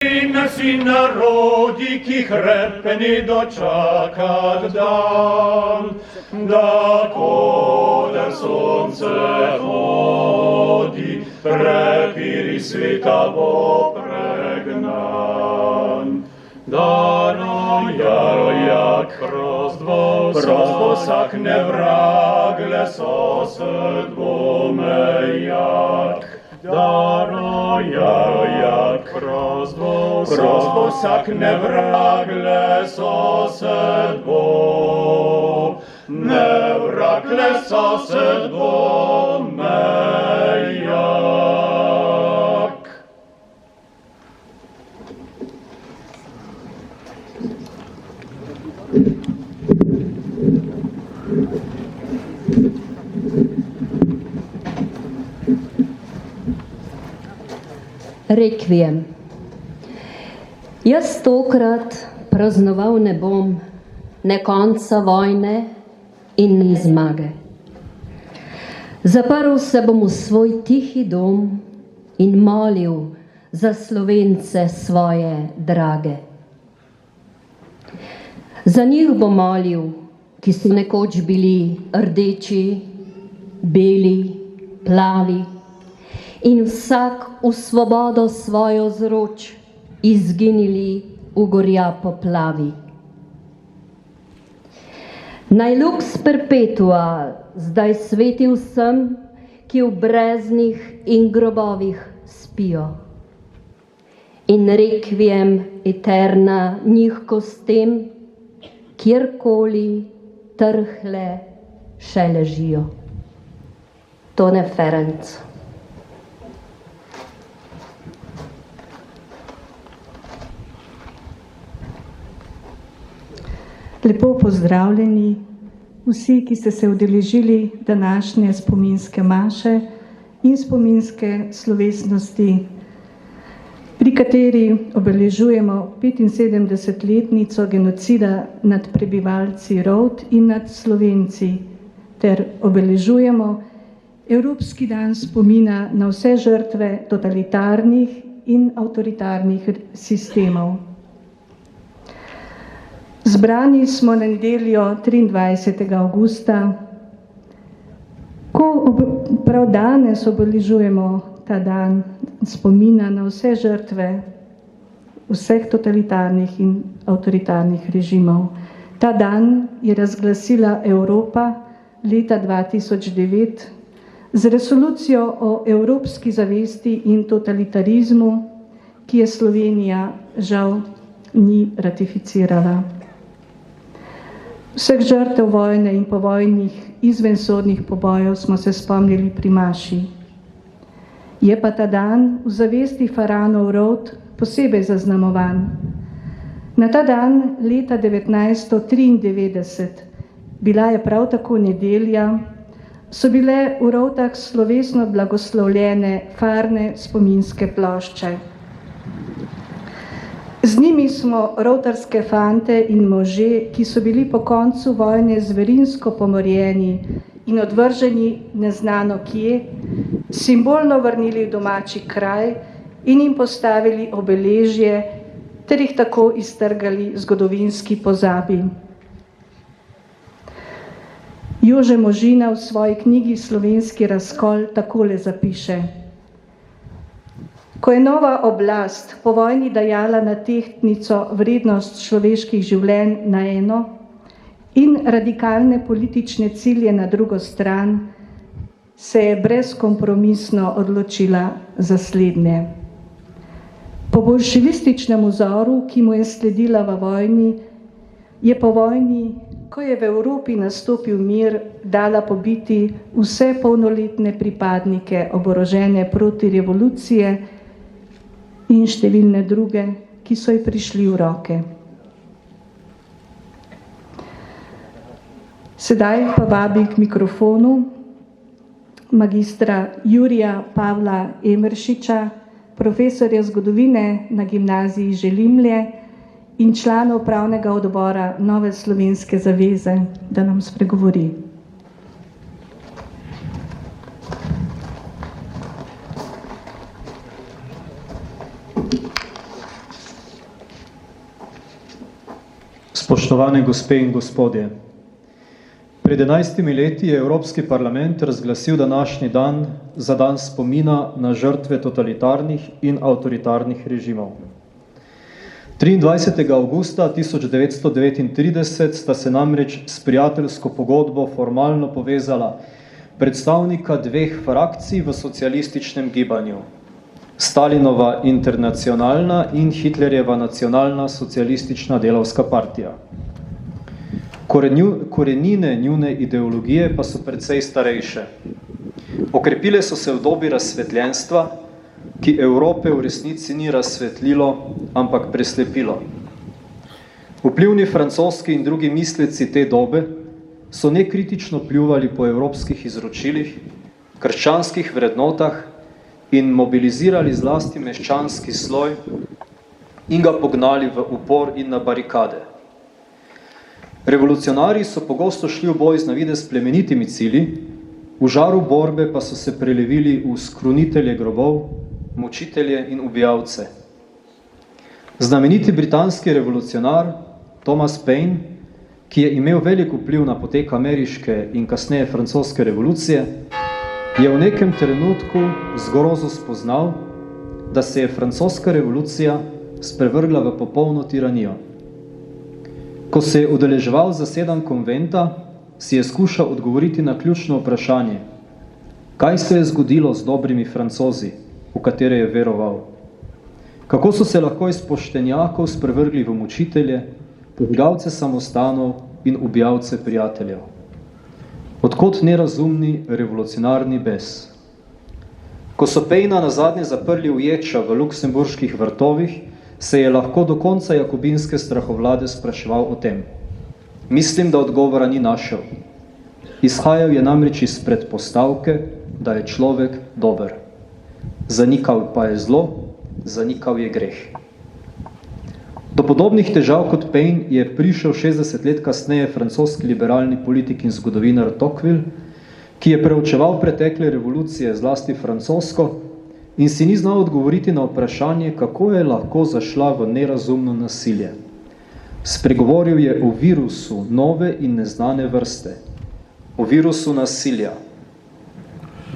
Си народи, ки хрепени дочакат дан, да коли сонце ходи, препири світа попрегнан. Даро як проздвосак не врагле сосед як. Даро як проздвосак не врагле сосед не врагле сосед як. Rekviem. Jaz tokrat praznoval ne bom ne konca vojne in ne zmage. Zaprl se bom v svoj tihi dom in molil za Slovence svoje drage. Za njih bom molil, ki so nekoč bili rdeči, beli, plavi, in vsak v svobodo svojo zroč izginili v gorja poplavi. Naj lux perpetua zdaj sveti vsem, ki v breznih in grobovih spijo. In rekviem eterna njih kostem, kjerkoli trhle še ležijo. Tone Ferenc. Lepo pozdravljeni vsi, ki ste se udeležili današnje spominske maše in spominske slovesnosti, pri kateri obeležujemo 75-letnico genocida nad prebivalci Rovt in nad Slovenci, ter obeležujemo Evropski dan spomina na vse žrtve totalitarnih in avtoritarnih sistemov. Zbrani smo na nedeljo 23. avgusta, ko prav danes obeležujemo ta dan spomina na vse žrtve vseh totalitarnih in avtoritarnih režimov. Ta dan je razglasila Evropa leta 2009 z resolucijo o evropski zavesti in totalitarizmu, ki je Slovenija žal ni ratificirala. Vseh žrtev vojne in povojnih izvensodnih pobojev smo se spomnili pri maši. Je pa ta dan v zavesti faraonov Rovt posebej zaznamovan. Na ta dan leta 1993, bila je prav tako nedelja, so bile v Rovtah slovesno blagoslovljene farne spominske plošče. Z njimi smo rovtarske fante in može, ki so bili po koncu vojne zverinsko pomorjeni in odvrženi neznano kje, simbolno vrnili v domači kraj in jim postavili obeležje ter jih tako iztrgali zgodovinski pozabi. Jože Možina v svoji knjigi Slovenski razkol takole zapiše: Ko je nova oblast po vojni dajala na tehtnico vrednost človeških življenj na eno in radikalne politične cilje na drugo stran, se je brezkompromisno odločila za slednje. Po bolševističnem vzoru, ki mu je sledila v vojni, je po vojni, ko je v Evropi nastopil mir, dala pobiti vse polnoletne pripadnike oborožene protirevolucije in številne druge, ki so ji prišli v roke. Sedaj pa vabi k mikrofonu magistra Jurija Pavla Emeršiča, profesorja zgodovine na gimnaziji Želimlje in člana upravnega odbora Nove slovenske zaveze, da nam spregovori. Spoštovane gospe in gospodje, pred 11 leti je Evropski parlament razglasil današnji dan za dan spomina na žrtve totalitarnih in avtoritarnih režimov. 23. avgusta 1939 sta se namreč s prijateljsko pogodbo formalno povezala predstavnika dveh frakcij v socialističnem gibanju, Stalinova internacionalna in Hitlerjeva nacionalna socialistična delavska partija. Korenine njune ideologije pa so precej starejše. Okrepile so se v dobi razsvetljenstva, ki Evrope v resnici ni razsvetlilo, ampak preslepilo. Vplivni francoski in drugi misleci te dobe so nekritično pljuvali po evropskih izročilih, krščanskih vrednotah in mobilizirali zlasti meščanski sloj in ga pognali v upor in na barikade. Revolucionarji so pogosto šli v boj z navidez plemenitimi cilji, v žaru borbe pa so se prelevili v skrunitelje grobov, mučitelje in ubijalce. Znameniti britanski revolucionar Thomas Paine, ki je imel velik vpliv na potek ameriške in kasneje francoske revolucije, je v nekem trenutku z grozo spoznal, da se je francoska revolucija sprevrgla v popolno tiranijo. Ko se je udeleževal zasedanj konventa, si je skušal odgovoriti na ključno vprašanje, kaj se je zgodilo z dobrimi Francozi, v katere je veroval. Kako so se lahko iz poštenjakov sprevrgli v mučitelje, požgalce samostanov in ubijalce prijateljev. Odkot nerazumni revolucionarni bes? Ko so Paina nazadnje zaprli v ječa v luksemburških vrtovih, se je lahko do konca jakobinske strahovlade spraševal o tem. Mislim, da odgovora ni našel. Izhajal je namreč iz predpostavke, da je človek dober. Zanikal pa je zlo, zanikal je greh. Do podobnih težav kot Paine je prišel 60 let kasneje francoski liberalni politik in zgodovinar Tocqueville, ki je preučeval pretekle revolucije, zlasti francosko, in si ni znal odgovoriti na vprašanje, kako je lahko zašla v nerazumno nasilje. Spregovoril je o virusu nove in neznane vrste, o virusu nasilja.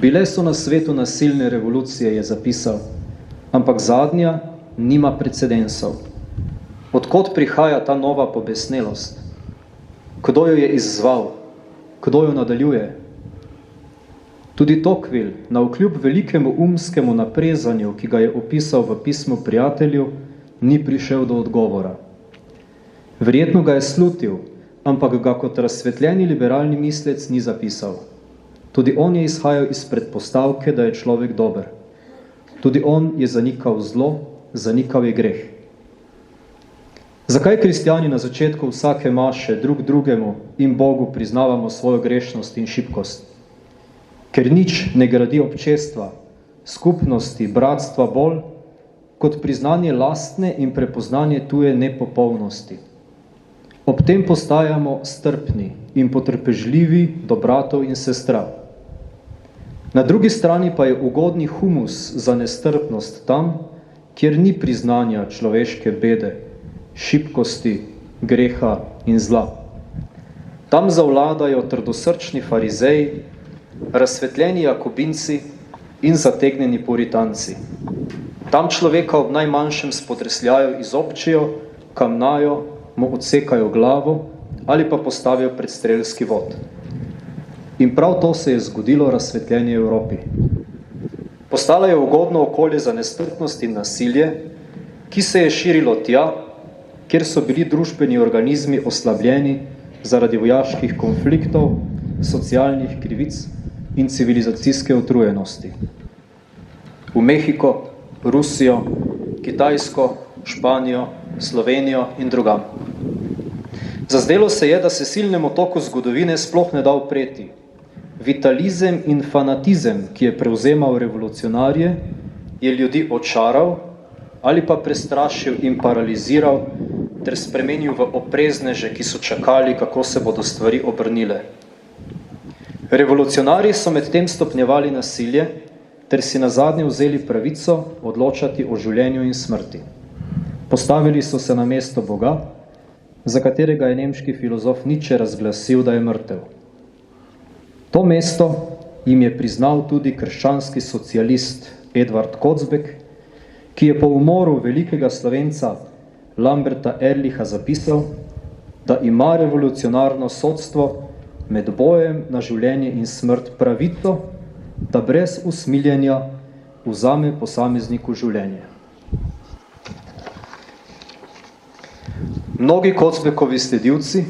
Bile so na svetu nasilne revolucije, je zapisal, ampak zadnja nima precedensov. Odkot prihaja ta nova pobesnelost? Kdo jo je izzval? Kdo jo nadaljuje? Tudi Tocqueville, navkljub velikemu umskemu naprezanju, ki ga je opisal v pismu prijatelju, ni prišel do odgovora. Verjetno ga je slutil, ampak ga kot razsvetljeni liberalni mislec ni zapisal. Tudi on je izhajal iz predpostavke, da je človek dober. Tudi on je zanikal zlo, zanikal je greh. Zakaj kristjani na začetku vsake maše drug drugemu in Bogu priznavamo svojo grešnost in šibkost? Ker nič ne gradi občestva, skupnosti, bratstva bolj, kot priznanje lastne in prepoznanje tuje nepopolnosti. Ob tem postajamo strpni in potrpežljivi do bratov in sestra. Na drugi strani pa je ugodni humus za nestrpnost tam, kjer ni priznanja človeške bede, šibkosti, greha in zla. Tam zavladajo trdosrčni farizeji, razsvetljeni jakobinci in zategnjeni puritanci. Tam človeka ob najmanjšem spodrsljaju izobčijo, kamnajo, mu odsekajo glavo ali pa postavijo pred strelski vod. In prav to se je zgodilo razsvetljeni Evropi. Postala je ugodno okolje za nestrpnost in nasilje, ki se je širilo tja, kjer so bili družbeni organizmi oslabljeni zaradi vojaških konfliktov, socialnih krivic in civilizacijske utrujenosti. V Mehiko, Rusijo, Kitajsko, Španijo, Slovenijo in drugam. Zazdelo se je, da se silnemu toku zgodovine sploh ne da upreti. Vitalizem in fanatizem, ki je prevzemal revolucionarje, je ljudi očaral ali pa prestrašil in paraliziral ter spremenil v oprezneže, ki so čakali, kako se bodo stvari obrnile. Revolucionarji so med tem stopnjevali nasilje ter si nazadnje vzeli pravico odločati o življenju in smrti. Postavili so se na mesto Boga za katerega je nemški filozof Nietzsche razglasil, da je mrtev. To mesto jim je priznal tudi krščanski socialist Edvard Kocbek, ki je po umoru velikega Slovenca Lamberta Ehrlicha zapisal, da ima revolucionarno sodstvo med bojem na življenje in smrt pravico, da brez usmiljenja vzame posamezniku življenje. Mnogi Kocbekovi sledilci,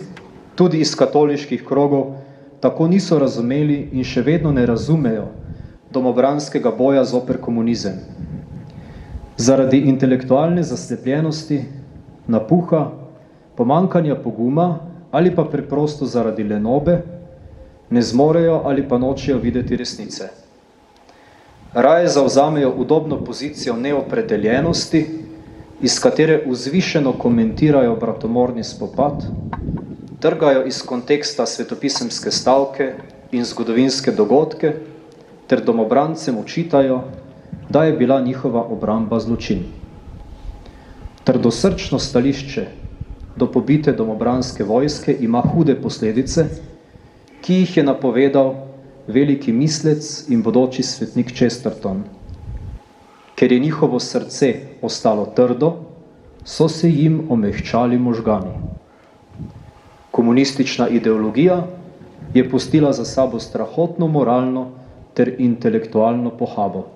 tudi iz katoliških krogov, tako niso razumeli in še vedno ne razumejo domobranskega boja zoper komunizem. Zaradi intelektualne zaslepljenosti, napuha, pomanjkanja poguma ali pa preprosto zaradi lenobe, ne zmorejo ali pa nočejo videti resnice. Raje zavzamejo udobno pozicijo neopredeljenosti, iz katere vzvišeno komentirajo bratomorni spopad, trgajo iz konteksta svetopisemske stavke in zgodovinske dogodke, ter domobrancem očitajo, da je bila njihova obramba zločin. Trdosrčno stališče do pobite domobranske vojske ima hude posledice, ki jih je napovedal veliki mislec in bodoči svetnik Chesterton. Ker je njihovo srce ostalo trdo, so se jim omehčali možgani. Komunistična ideologija je pustila za sabo strahotno moralno ter intelektualno pohabo.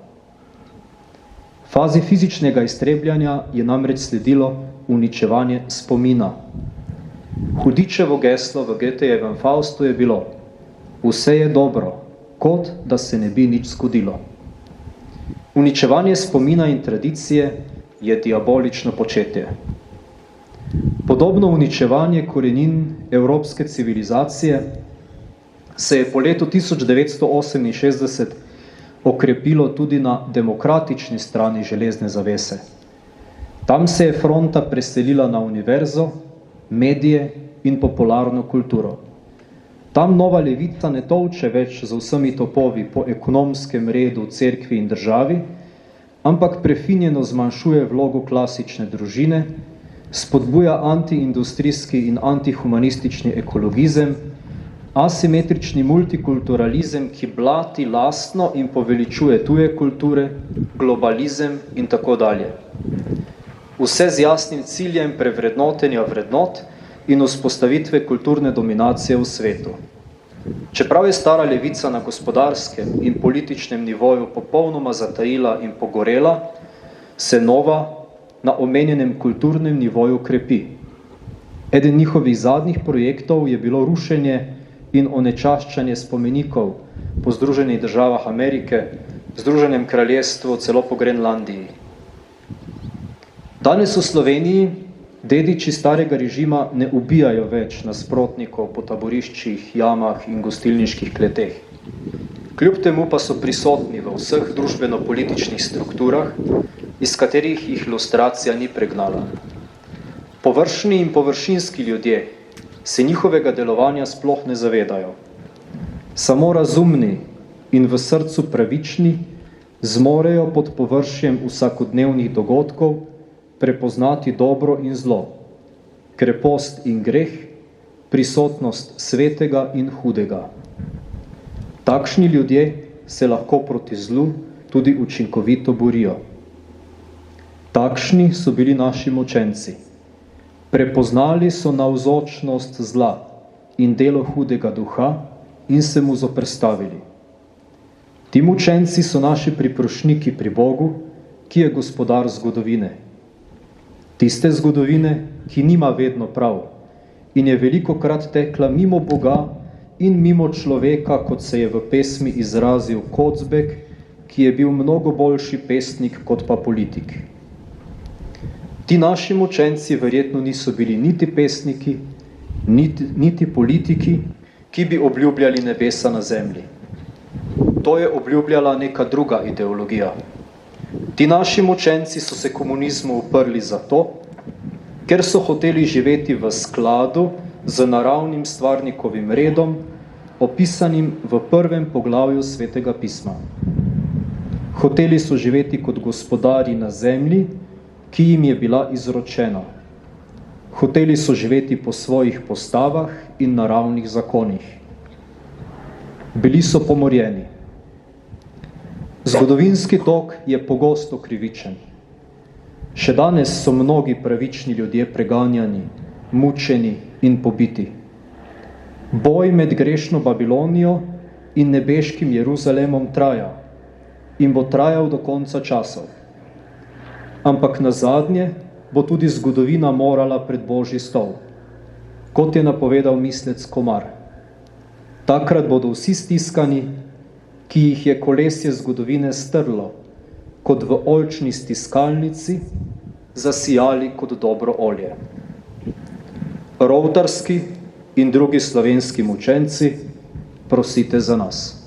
Fazi fizičnega iztrebljanja je namreč sledilo uničevanje spomina. Hudičevo geslo v Goethejevem Faustu je bilo: vse je dobro, kot da se ne bi nič zgodilo. Uničevanje spomina in tradicije je diabolično početje. Podobno uničevanje korenin evropske civilizacije se je po letu 1968 okrepilo tudi na demokratični strani železne zavese. Tam se je fronta preselila na univerzo, medije in popularno kulturo. Tam nova levica ne tolče več z vsemi topovi po ekonomskem redu, cerkvi in državi, ampak prefinjeno zmanjšuje vlogo klasične družine, spodbuja antiindustrijski in antihumanistični ekologizem, asimetrični multikulturalizem, ki blati lastno in poveličuje tuje kulture, globalizem in tako dalje. Vse z jasnim ciljem prevrednotenja vrednot in vzpostavitve kulturne dominacije v svetu. Čeprav je stara levica na gospodarskem in političnem nivoju popolnoma zatajila in pogorela, se nova na omenjenem kulturnem nivoju krepi. Eden njihovih zadnjih projektov je bilo rušenje in onečaščanje spomenikov po Združenih državah Amerike, Združenem kraljestvu, celo po Grenlandiji. Danes v Sloveniji dediči starega režima ne ubijajo več nasprotnikov po taboriščih, jamah in gostilniških kleteh. Kljub temu pa so prisotni v vseh družbeno-političnih strukturah, iz katerih jih ilustracija ni pregnala. Površni in površinski ljudje se njihovega delovanja sploh ne zavedajo. Samo razumni in v srcu pravični zmorejo pod površjem vsakodnevnih dogodkov prepoznati dobro in zlo, krepost in greh, prisotnost svetega in hudega. Takšni ljudje se lahko proti zlu tudi učinkovito borijo. Takšni so bili naši mučenci. Prepoznali so navzočnost zla in delo hudega duha in se mu zoperstavili. Ti mučenci so naši priprošniki pri Bogu, ki je gospodar zgodovine. Tiste zgodovine, ki nima vedno prav in je velikokrat tekla mimo Boga in mimo človeka, kot se je v pesmi izrazil Kocbek, ki je bil mnogo boljši pesnik kot pa politik. Ti naši mučenci verjetno niso bili niti pesniki, niti politiki, ki bi obljubljali nebesa na zemlji. To je obljubljala neka druga ideologija. Ti naši mučenci so se komunizmu uprli zato, ker so hoteli živeti v skladu z naravnim stvarnikovim redom, opisanim v prvem poglavju Svetega pisma. Hoteli so živeti kot gospodarji na zemlji, ki jim je bila izročena. Hoteli so živeti po svojih postavah in naravnih zakonih. Bili so pomorjeni. Zgodovinski tok je pogosto krivičen. Še danes so mnogi pravični ljudje preganjani, mučeni in pobiti. Boj med grešno Babilonijo in nebeškim Jeruzalemom traja in bo trajal do konca časov. Ampak nazadnje bo tudi zgodovina morala pred Božji stol, kot je napovedal mislec Komar. Takrat bodo vsi stiskani, ki jih je kolesje zgodovine strlo, kot v oljčni stiskalnici, zasijali kot dobro olje. Rovtarski in drugi slovenski mučenci, prosite za nas.